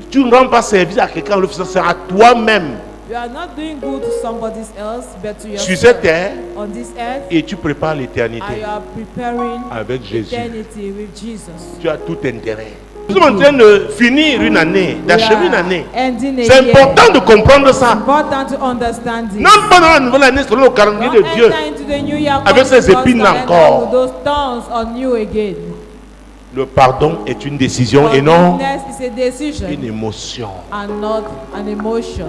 tu ne rends pas service à quelqu'un en le faisant, c'est à toi-même. You are not doing good to somebody else, but to Sur yourself. cette terre, On this earth, et tu prépares and l'éternité you are preparing avec Jésus. eternity with Jesus. Tu as tout intérêt. Nous sommes en train de finir une année, d'achever une année. Ending a C'est year. important de comprendre It's ça. important to understand this. Non pas dans la nouvelle année, selon le calendrier Don't de Dieu. enter into the new year Avec ces God's épines calendar encore. with those thorns on you again. Le pardon est une décision et non Forgiveness is a decision une émotion. and not an emotion.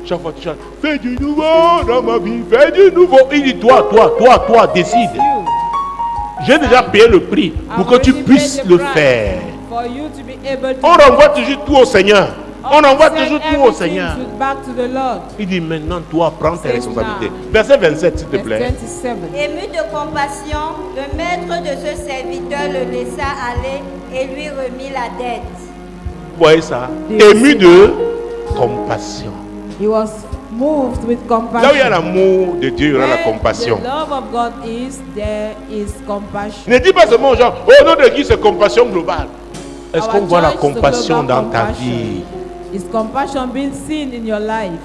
Chaque fois que tu chantes, fais du nouveau dans ma vie, fais du nouveau. Il dit, toi, décide. You. J'ai déjà payé le prix pour que tu puisses le faire. For you to be able to On renvoie toujours tout au Seigneur. On renvoie send toujours tout au everything Seigneur. back to the Lord. Il dit maintenant, toi, prends tes Save responsabilités. now. Verset 27, s'il te Verse plaît. 27. Ému de compassion, le maître de ce serviteur le laissa aller et lui remit la dette. Vous voyez ça? Des Ému de compassion. He was moved with compassion. Là où il y a l'amour de Dieu, il y aura la Where compassion. the love of God is, there is compassion. Ne dis pas seulement aux gens, au nom de qui c'est compassion globale. Est-ce Our qu'on voit la church is the compassion global dans ta compassion. vie? Is compassion being seen in your life?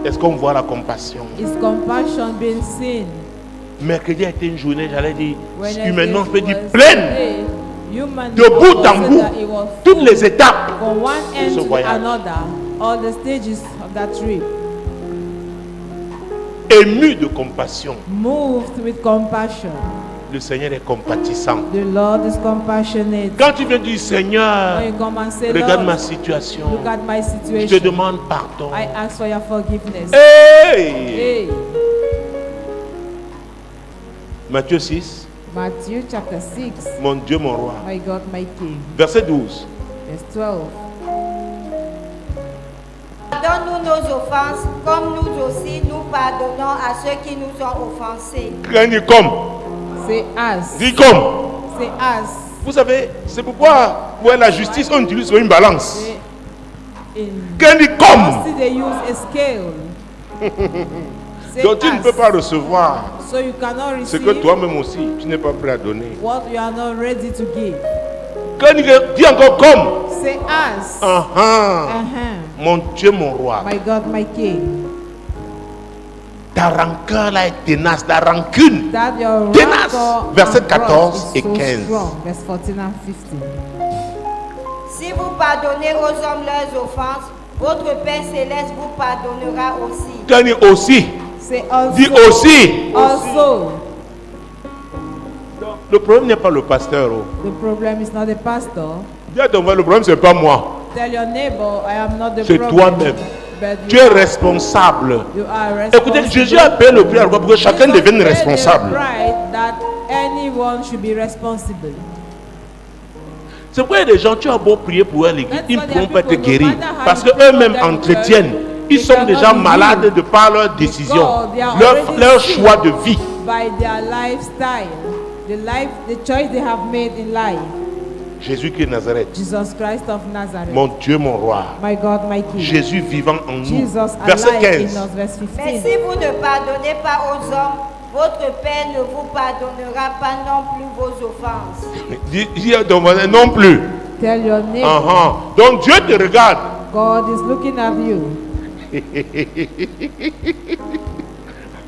Est-ce qu'on voit la compassion? Is compassion being seen? Mercredi a été une journée, j'allais dire, Wednesday humainement, je peux dire was pleine. day. Humanly, De bout en consider bout. it was Toutes full. les étapes. From one end ce to the voyage. another, all the stages of that trip. Ému de compassion. Moved with compassion. Le Seigneur est compatissant. The Lord is compassionate. Quand tu viens dire Seigneur, When you come and say, regarde Lord, ma situation, look at my je te situation. demande pardon. I ask for your forgiveness. Hey! Hey, Matthieu 6, Matthew chapter 6. mon Dieu, mon roi. My God, my King. Verset 12. Verse 12. Pardonne-nous nos offenses, comme nous aussi nous pardonnons à ceux qui nous ont offensés. Quand il dit comme, Say us. dis comme. Say us. Vous savez, c'est pourquoi pour la justice, on utilise une balance. Say in. Quand il dit comme, Mostly they use a scale. Say donc tu ne us. peux pas recevoir So you cannot ce receive que toi-même aussi, tu n'es pas prêt à donner. what you are not ready to give. Quand il dit encore comme, Say us. uh-huh, mon Dieu, mon roi, My God, my King. ta rancœur là est tenace, ta rancune. That your Tenace. rancor Verset and grudge 14 is et so 15. strong. Verse 14 and 15. Si vous pardonnez aux hommes leurs offenses, votre Père céleste vous pardonnera aussi. Quand il dit aussi, Say also. Dis aussi. Also. Le problème n'est pas le pasteur. Oh. The problem is not the pastor. Dis à ton frère, le problème c'est pas moi. Tell your neighbor, I am not the C'est problem. toi-même. But Tu es responsable. you are Écoutez, responsible. Jésus appelle le prière pour que chacun Jesus devienne said responsable. right that anyone should be responsible. C'est pourquoi il y a des gens, tu as beau prier pour eux à l'église, That's ils ne why pourront there pas are être people, guéris. no matter how Parce you qu'eux-mêmes pray for them, entretiennent. Ils they sont cannot déjà be malades healed. de par leurs décisions, Because they are already leur sick choix de vie. by their lifestyle, the choice they have made in life. Jésus-Christ de Nazareth, Jesus Christ of Nazareth, mon Dieu, mon roi. my God, my King. Jésus vivant en nous. Jesus Verset alive in 15. us, verse 15. Mais si vous ne pardonnez pas aux hommes, votre Père ne vous pardonnera pas non plus vos offenses. Dis à ton voisin, non plus. Tell your neighbor, Donc Dieu te regarde. God is looking at you.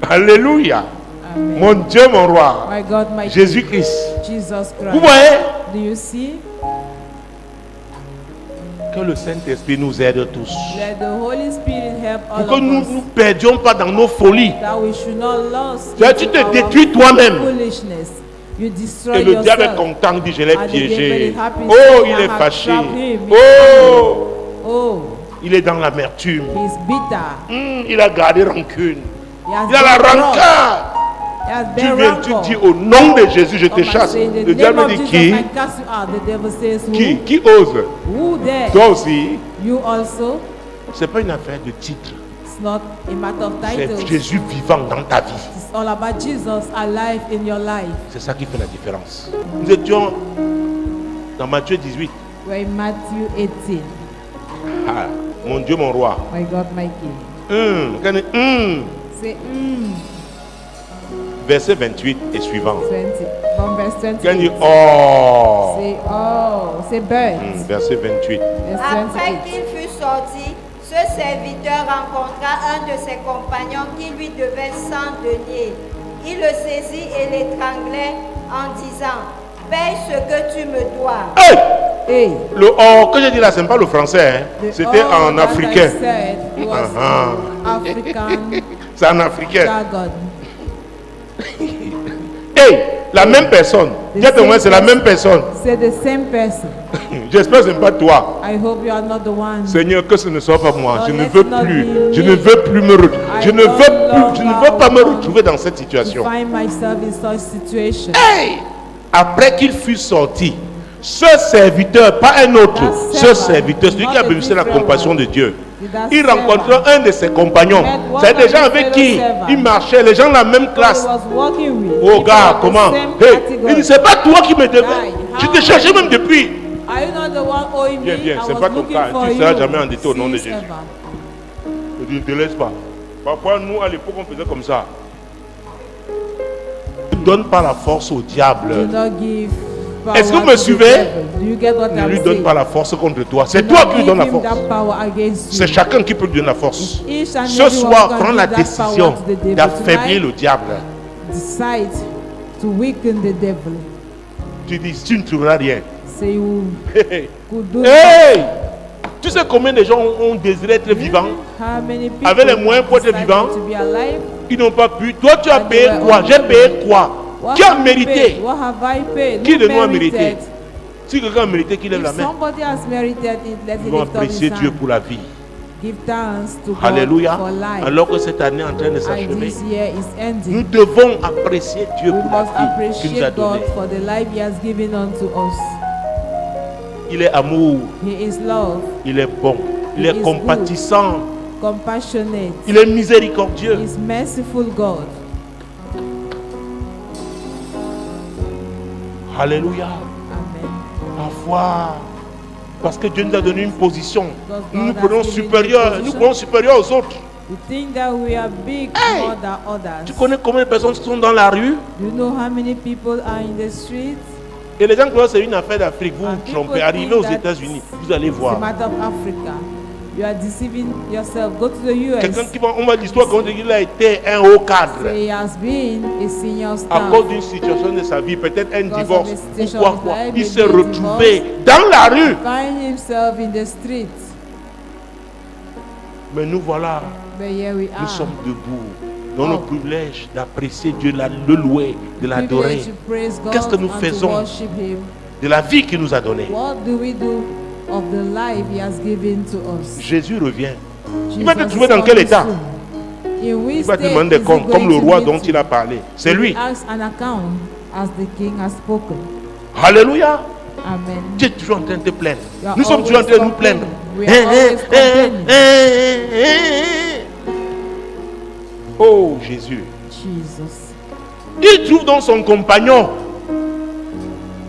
Alléluia. Amen. Mon Dieu, mon roi. My God, my King. Jésus-Christ. Jesus Christ. Vous voyez Do you see? que le Saint-Esprit nous aide tous. Let the Holy Spirit help all Pour que of nous us. ne perdions pas dans nos folies. That we should not lose Tu into te our détruis toi-même. foolishness. You destroy Et le diable est yourself. content, il dit je l'ai And the devil piégé. is happy, Oh, saying, il I est have fâché. trapped him. Oh, Oh, il est dans l'amertume. he's bitter. Il a gardé rancune. He has Il a la been wrong. rancœur. He has Tu been viens, tu rancor. dis au nom de Jésus, je te Come and chasse. say, in the Le name diable of dit Jesus, qui? I cast you out. The devil says, who? Qui ose? Who there? Toi aussi. You also. C'est pas une affaire de titre. It's not a matter of C'est titles. Jésus vivant dans ta vie. It's all about Jesus alive in your life. C'est ça qui fait la différence. Nous étions dans Matthieu 18. We're in Matthew 18. Ah, mon Dieu, mon roi. My God, my King. Say, Verset 28 et suivant. 20. From verse Quand il dit 28. oh. Say, oh. Say, birds. Verset 28. Verse Après 28. qu'il fut sorti, ce serviteur rencontra un de ses compagnons qui lui devait 100 deniers. Il le saisit et l'étranglait en disant, paye ce que tu me dois. Hey! Hey. Le oh que j'ai dit là, c'est pas le français. Hein. The C'était all en that africain. I said was African C'est en africain. jargon. Hey! La même personne. The Dis à ton same frère, c'est la même personne. Say the same person. J'espère que ce n'est pas toi. I hope you are not the one. Seigneur, que ce ne soit pas moi. Lord, Je ne let veux it not plus. be Je me. ne veux plus me retrouver. I Je ne veux don't plus. Je ne veux pas me longer retrouver dans cette To situation. find myself in such situation. Hey! Après qu'il fut sorti, ce serviteur, pas un autre, That ce servant, serviteur, celui qui a not a bénéficié de la different compassion one. de Dieu, That il servant rencontra un de ses compagnons. met one C'est des of gens his avec qui fellow servants. il marchait, les gens de la même He classe. was working with. Oh people gars, of the comment? same Hey, category. il dit, c'est pas toi qui me devais. Guy, Je how te cherchais are même you? depuis. Are you not the one owing Viens, me? viens, I c'est was pas ton looking cas. for Tu you seras jamais endetté au nom de since Jésus. ever. Je dis, ne te laisse pas. Parfois, nous, à l'époque, on faisait comme ça. Ne donne pas la force au diable. Do not give power Est-ce que vous me to the suivez? devil. Do you get what Ne I'm lui donne saying? pas la force contre toi. C'est Do toi not qui lui give donne la him force. that power against C'est you. chacun qui peut lui donner la force. Each and Ce everyone soir, can prends give la that décision power to the devil. d'affaiblir Tonight, le diable. decide to weaken the devil. Tu dis, tu ne trouveras rien. Say you Hey! could do Hey! Tu sais combien de gens ont désiré être vivants? how many people Avec les moyens pour être decided vivant, to be alive? ils n'ont pas pu. Toi, tu as And payé they were quoi? all J'ai payé given. quoi? What Qui a have you mérité? paid? What have I paid? Qui Who de nous a merited? mérité? Si quelqu'un a mérité, qu'il lève If la main. somebody has merited it, let Nous him allons lift up his apprécier Dieu hand. pour la vie. Give thanks to God Alléluia. for life. Alors que cette année est en train de And s'achever, this year is ending. nous devons apprécier Dieu We pour la must vie qu'il nous a appreciate God donnée. for the life He has given unto us. Il est amour, He is love, il est bon, il He est is compatissant, compassionate. il est miséricordieux. He is merciful God. Alléluia. Amen. Parfois, parce que Dieu nous a donné une position, Because nous nous God has prenons given supérieurs, you nous position. prenons supérieurs aux autres. We think that we are big Hey! more than others. Tu connais combien de personnes sont dans la rue? Do you know how many people are in the streets? Et les gens croient que c'est une affaire d'Afrique. Vous And vous trompez. people Arrivez think aux that États-Unis, vous allez It's a voir. matter of Africa. You are deceiving yourself. Go to the Quelqu'un US. qui va, on va l'histoire quand il a été un haut cadre. So he has been a senior À staff. cause d'une situation de sa vie, peut-être un Because divorce, of the ou situation quoi, of quoi. life, Il maybe s'est a retrouvé dans la rue. Find himself in the streets. Mais nous voilà, But here we nous are. sommes debout. Donne-nous le privilège d'apprécier Dieu, le louer, de l'adorer. privilege to praise God Qu'est-ce que nous and to faisons worship Him. de la vie qu'il nous a donnée? What do we do of the life He has given to us? Jésus revient. Jesus va te trouver is dans quel coming état? soon. In which Il va te state demander is he comme going le to roi meet dont you? il a parlé. C'est He lui. asks an account as the king has spoken. Alléluia. Amen. Tu es toujours en train de te plaindre. You are Nous sommes toujours en train de nous always plaindre. complaining. We are always complaining. Oh Jésus. Jesus. Il trouve dans son compagnon.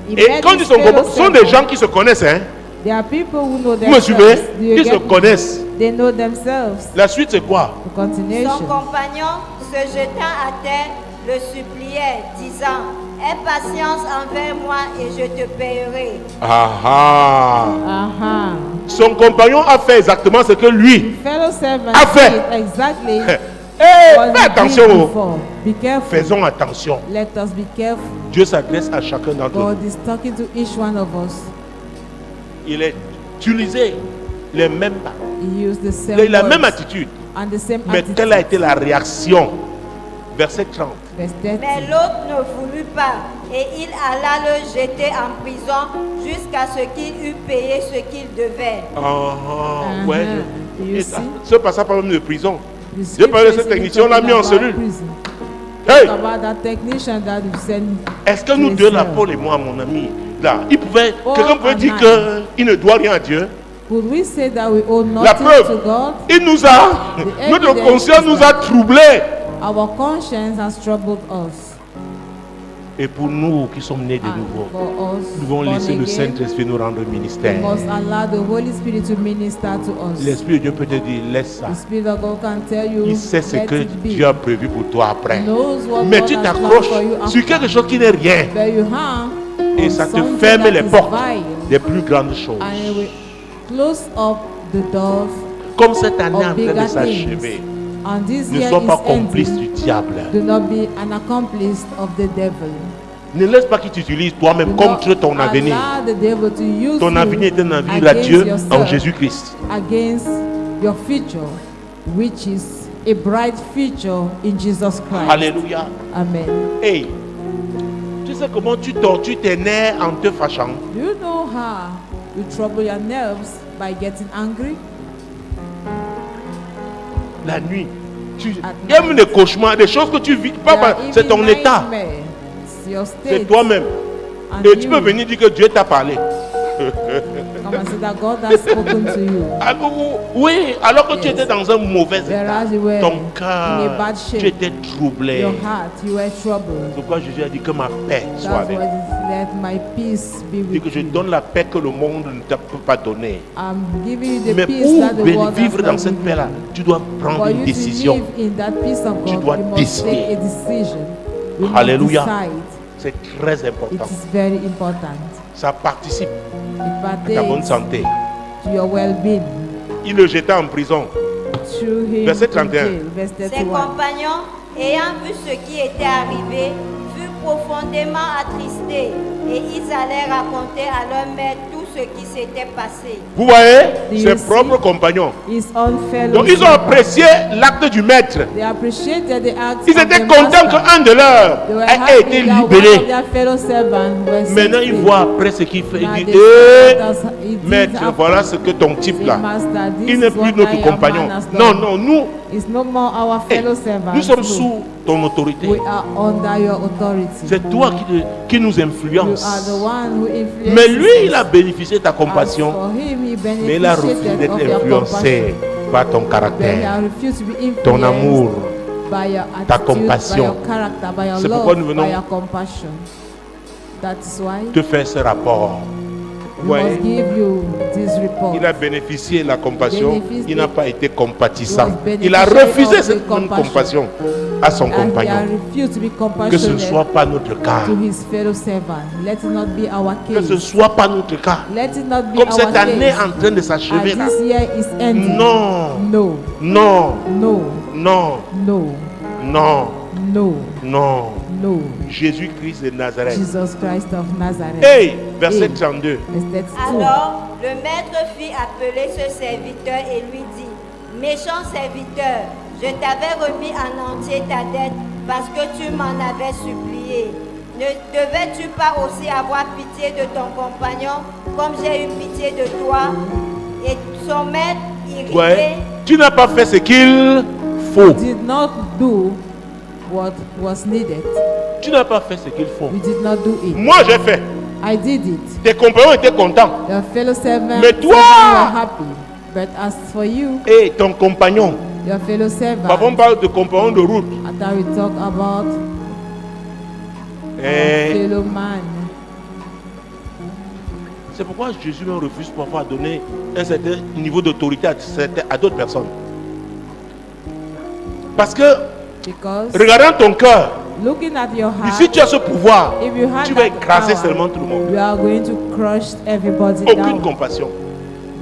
He Et met quand his ils sont fellow compagnons, ce sont des servants. gens qui se connaissent. Hein? There are people who know Vous me suivez? themselves. Do you Qui se get me? connaissent. They know themselves. La suite c'est quoi? The Son continuation. compagnon, se jetant à terre, le suppliait, disant, aie patience envers moi et je te paierai. Ah ah. Aha. Son compagnon a fait exactement ce que lui. Fellow servant A fait. did exactly Hey, what fais he did attention. before. Be careful. Faisons attention. Let us be careful. Dieu s'adresse à chacun d'entre nous. God is talking to each one of us. Il a utilisé les mêmes paroles. He used the same La même words attitude. and the same Mais attitude. quelle a été la réaction? Verset 30. Verse 30. Mais l'autre ne voulut pas, et il alla le jeter en prison jusqu'à ce qu'il eût payé ce qu'il devait. Ah, ouais. You Et see? ce passage parle même de prison. The Dieu parlait de ce scripture is technicien, on l'a talking mis en about cellule. prison. Hey! Talk about that technician that you send. Est-ce que nous to deux, his là, cell. Paul et moi, mon ami, là, Oh, quelqu'un pouvait dire amen. qu'il ne doit rien à Dieu? Could we say that we owe La nothing preuve, to God? il nous a, notre evidence conscience is nous a troublés. Our conscience has troubled us. Et pour nous qui sommes nés de And nouveau, for us, nous devons born laisser le again, Saint-Esprit nous rendre we ministère. must allow the Holy Spirit to minister to us. L'Esprit de Dieu peut te dire, laisse ça. The Spirit of God can tell you, Il sait ce let que it be. Dieu a prévu pour toi après. He knows what Mais God tu has t'accroches planned for you sur after. quelque chose qui n'est rien. But you hang Et on ça te something ferme that les is portes vile, des plus grandes choses. and it will close up the doors Comme cette année est en of train de bigger s'achever, things. And this ne year sois pas is complice ending. du diable. Do not be an accomplice of the devil. Ne laisse pas qu'il t'utilise toi-même Do not contre ton avenir. allow the devil to use Ton you avenir est un avenir à against Dieu en yourself, Jésus-Christ. against your future, which is a bright future in Jesus Christ. Alléluia. Amen. Hey, tu sais comment tu tortures tes nerfs en te fâchant? Do you know how you trouble your nerves by getting angry? La nuit. At Il y a même des cauchemars, des choses que tu vis. There are C'est ton even état. nightmares. It's your C'est state. toi-même. And Et tu you peux venir dire que Dieu t'a parlé. come and say that God has spoken to you. Oui, alors que tu Yes. étais dans un mauvais état. Whereas you were Ton in a cœur, bad tu shape. étais troublé. Your heart, you were troubled. C'est pourquoi Jésus a dit que ma paix soit That's avec why vous. let my peace be Il dit que with je you. donne la paix que le monde ne te peut pas donner. I'm giving you the Mais peace pour that the world has vivre dans not cette given paix-là, you. tu dois prendre For une you décision. to live in that peace of Tu God, dois you must décider. take a decision. You must Alléluia. decide. C'est très It important. is very important. Ça participe It à ta bonne pertains santé. to your well-being. Il le jeta en prison. Through him Verset in 31. jail. Verse Ses 31. compagnons, ayant vu ce qui était arrivé, furent profondément attristés et ils allaient raconter à leur maître tout ce qui s'était passé. Vous voyez, Do you ses see? propres compagnons. His own fellow Donc ils ont servants. apprécié l'acte du maître. They appreciated the act Ils of étaient the contents master. qu'un de leurs They were ait happy été that one of libéré. their fellow servants were set Maintenant, ils free. voient après ce qu'il fait. Now Ils they disent, see what he did maître, after. voilà ce que ton type Say, là. Master, this Il n'est is plus what notre thy compagnon. man has Non, done. non, nous, It's no more our hey, fellow servants. nous sommes No. sous ton autorité. We are under your authority. C'est toi qui nous You influence. are the one who influences Mais lui, il a us. bénéficié de ta As compassion, for him, he mais il a refusé benefited d'être of your influencé compassion. par ton But he caractère, has refused to be influenced ton amour. by your ta attitude, compassion. by your character, by your C'est love, pourquoi nous venons by your compassion. That's why te faire ce rapport. we Ouais. must give you this report. Il a bénéficié de la compassion, Bénéfice il n'a de- pas été compatissant. was Il a beneficiary refusé of cette the même compassion. compassion à son And he compagnon. has refused to be Que ce ne compassionate soit pas notre cas. to his fellow servant. Let it not be our Que ce ne case. soit pas notre cas. Let it not be Comme our cette année case. en train de s'achever As là. this year is ending. Non, No, non, no, non, no, non, no, non. no. Jésus-Christ de Nazareth. Jesus Christ of Nazareth. Hey, verset Hey. 32. Verse 32. Alors le maître fit appeler ce serviteur et lui dit, méchant serviteur, Je t'avais remis en entier ta dette parce que tu m'en avais supplié. Ne devais-tu pas aussi avoir pitié de ton compagnon comme j'ai eu pitié de toi? Et son maître irrité. Ouais. Tu n'as pas fait ce qu'il faut. Did not do what was needed. Tu n'as pas fait ce qu'il faut. You did not do it. Moi, j'ai fait. I did it. Tes compagnons étaient contents. Your fellow servants Mais toi- were happy. But as for you, Et ton compagnon. your fellow servants, Parfois, on parle de compagnon de route. after we talk about Et fellow man, c'est pourquoi Jésus me refuse parfois de donner un certain niveau d'autorité à d'autres personnes. Parce que, because regardant ton cœur, looking at your heart, si tu as ce pouvoir, if you had tu vas that écraser power, seulement tout le monde. you are going to crush everybody Aucune down. compassion.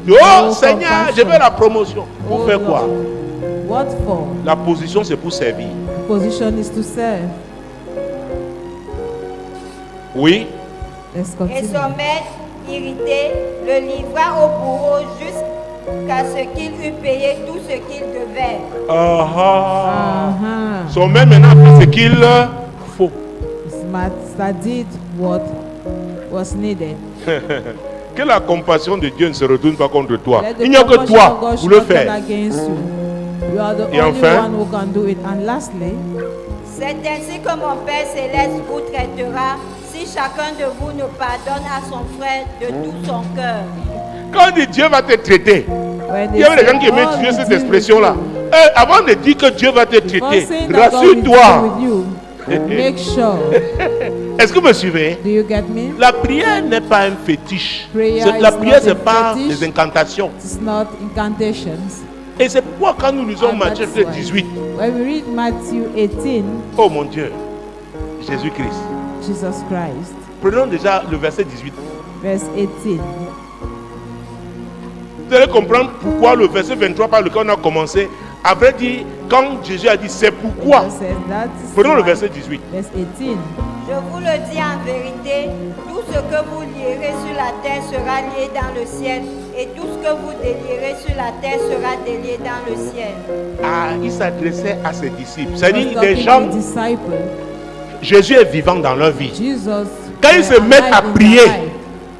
No Oh Seigneur, compassion. je veux la promotion. Pour Oh, faire quoi? Lord. What for? La position, c'est pour servir. Position is to serve. Oui. Let's Et continue. son maître, irrité, le livra au bourreau jusqu'à ce qu'il eût payé tout ce qu'il devait. Uh-huh. Son maître maintenant fait ce qu'il faut. Master did what was needed. Que la compassion de Dieu ne se retourne pas contre toi. Let the Il n'y a que compassion toi of God pour le not turn faire. against you. You are the Et only enfin, one who can do it. And lastly, C'est ainsi que mon Père céleste vous traitera si chacun de vous ne pardonne à son frère de tout son cœur. Quand Dieu va te traiter, when il y a des say gens qui aiment God utiliser will cette deal with expression-là. you, Avant de dire que Dieu va te before traiter, saying that God will deal rassure-toi. with you, make sure. Est-ce que vous me suivez? Do you get me? La prière n'est pas un fétiche. Prayer La is prière, not c'est a pas fetish. des incantations. It's not incantations. Et c'est pourquoi quand nous lisons And Matthieu that's why 18, when we read Matthew 18, oh mon Dieu, Jésus-Christ. Jesus Christ, Prenons déjà le verset 18. verse 18. Vous allez comprendre pourquoi le verset 23 par lequel on a commencé, à vrai dire, quand Jésus a dit c'est pourquoi. Jesus says that is Prenons le why. verset 18. Verse 18. Je vous le dis en vérité, tout ce que vous lierez sur la terre sera lié dans le ciel, et tout ce que vous délierez sur la terre sera délié dans le ciel. Ah, il s'adressait à ses disciples. He was C'est-à-dire des talking gens, to disciples. Jésus est vivant dans leur vie. Jesus, Quand ils were se mettent à alive in prier, their life.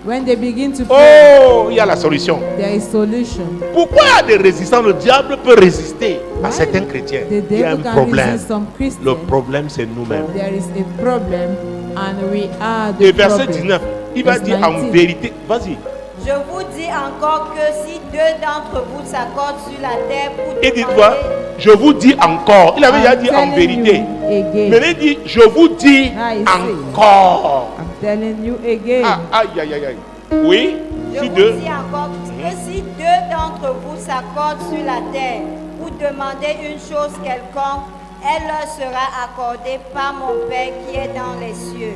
When they begin to pray, Oh, il y a la solution. there is solution. Pourquoi il y a des résistants? Le diable peut résister à Why certains chrétiens. The Il y a un devil can problème. resist some Le Christians. problème, c'est nous-mêmes. There is a problem, and we are the Et verset problem. 19, il va Verse dire en 19. vérité, vas-y. Je vous dis encore que si deux d'entre vous s'accordent sur la terre pour Et dites-moi, demander, je vous dis encore. Il avait déjà I'm dit en telling vérité. you again. Mais il dit, je vous dis Ah, il sait. encore. I'm telling you again. Ah, aïe, aïe, aïe, aïe. Oui, je si vous deux. dis encore que si deux d'entre vous s'accordent sur la terre pour demander une chose quelconque, elle leur sera accordée par mon Père qui est dans les cieux.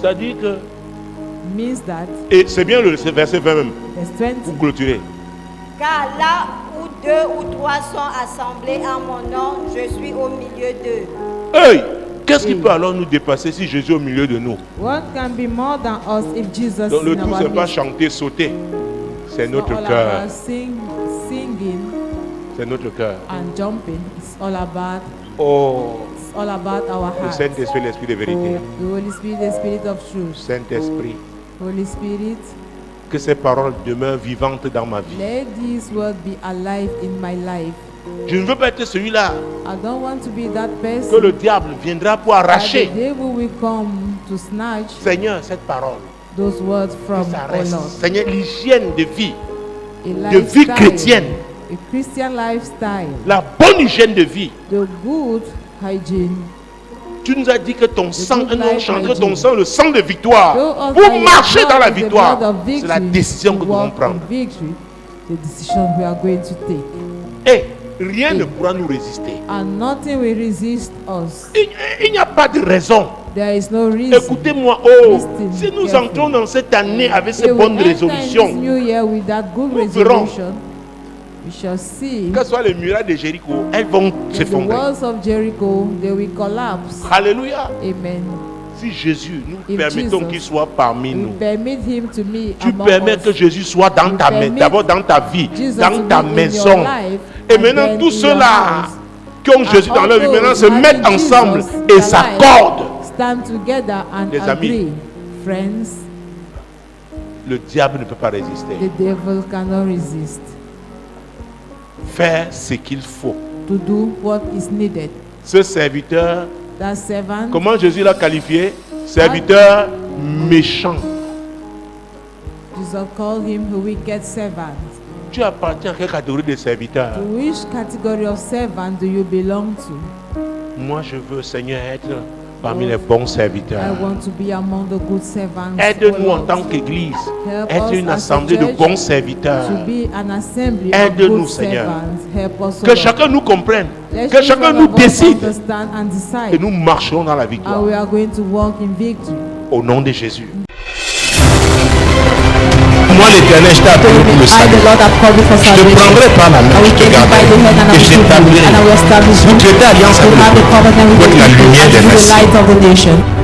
C'est-à-dire que, Means that, et c'est bien le verset 20 même, verse pour 20. clôturer. Car là où deux ou trois sont assemblés en mon nom, je suis au milieu d'eux. Hey, qu'est-ce qui peut alors nous dépasser si Jésus est au milieu de nous? What can be more than us if Jesus Donc le is in tout, our c'est pas midst? chanter, sauter. C'est It's not notre all cœur. about singing C'est notre cœur. and jumping. It's all about our Le heart. Saint-Esprit, l'Esprit de vérité. The Holy Spirit, the Spirit of truth. Saint-Esprit, Holy Spirit, que ces paroles demeurent vivantes dans ma vie. let these words be alive in my life. Je ne veux pas être celui-là I don't want to be that que person le diable viendra pour that arracher. the devil will come to snatch Seigneur, cette parole, those words que from, ça oh reste. Lord. Seigneur, l'hygiène de vie, A de vie lifestyle, chrétienne, a Christian lifestyle, la bonne hygiène de vie. the good hygiene. Tu nous as dit que ton sang, good un nom life chante, que hygiene. ton sang, le sang de victoire, Show us pour that your marcher blood dans la is the victoire, blood of c'est la victory décision to que nous devons walk in prendre. victory, the decision we are going to take. Et rien ne pourra nous résister. And nothing will resist us. Il n'y a pas de raison. There is no reason. Écoutez-moi, oh, Listen si nous carefully. entrons dans cette année avec ces If we bonnes enter in this résolutions, new year with that good Nous verrons. resolution, we shall see que ce soit les murailles de Jéricho, elles vont that the s'effondrer. walls of Jericho, they will collapse. Alléluia. Amen. Si Jésus, nous If permettons Jesus qu'il soit parmi We nous, permit him to be tu among permets us. que Jésus soit dans You ta main, permit d'abord dans ta vie, Jesus dans to ta be in maison. your life, Et and maintenant, then tous in your ceux-là house. qui ont Jésus dans leur vie, maintenant se Although mettent having ensemble Jesus in et their s'accordent. life, stand together and Les amis. agree. Friends, Le diable ne peut pas résister. the devil cannot resist. Faire ce qu'il faut. To do what is needed. Ce serviteur, That servant, comment Jésus l'a qualifié? Serviteur méchant. Jesus called him a wicked servant. Tu appartiens à quelle catégorie de serviteurs? To which category of servant do you belong to? Moi, je veux, Seigneur, être parmi les bons serviteurs. I want to be among the good servants. Aide-nous O en Lord. tant qu'Église, Help être us une as a assemblée de church bons serviteurs. To be an assembly of Aide-nous, good Seigneur. servants. Help us, O Que Lord. chacun nous comprenne, Let's que each chacun one nous of us décide understand and decide. et nous marcherons dans la And victoire. we are going to walk in victory. Au nom de Jésus. Moi l'Éternel, je t'ai appelé pour le I, salut. the Lord, have called you for Je te salvation. prendrai par la main, I je will te take you by garderai the hand and I et will je keep you, t'établirai and I will establish pour you. traiter alliance To avec have a le covenant peuple, with pour être la the people lumière and des be the nations. light of the nation.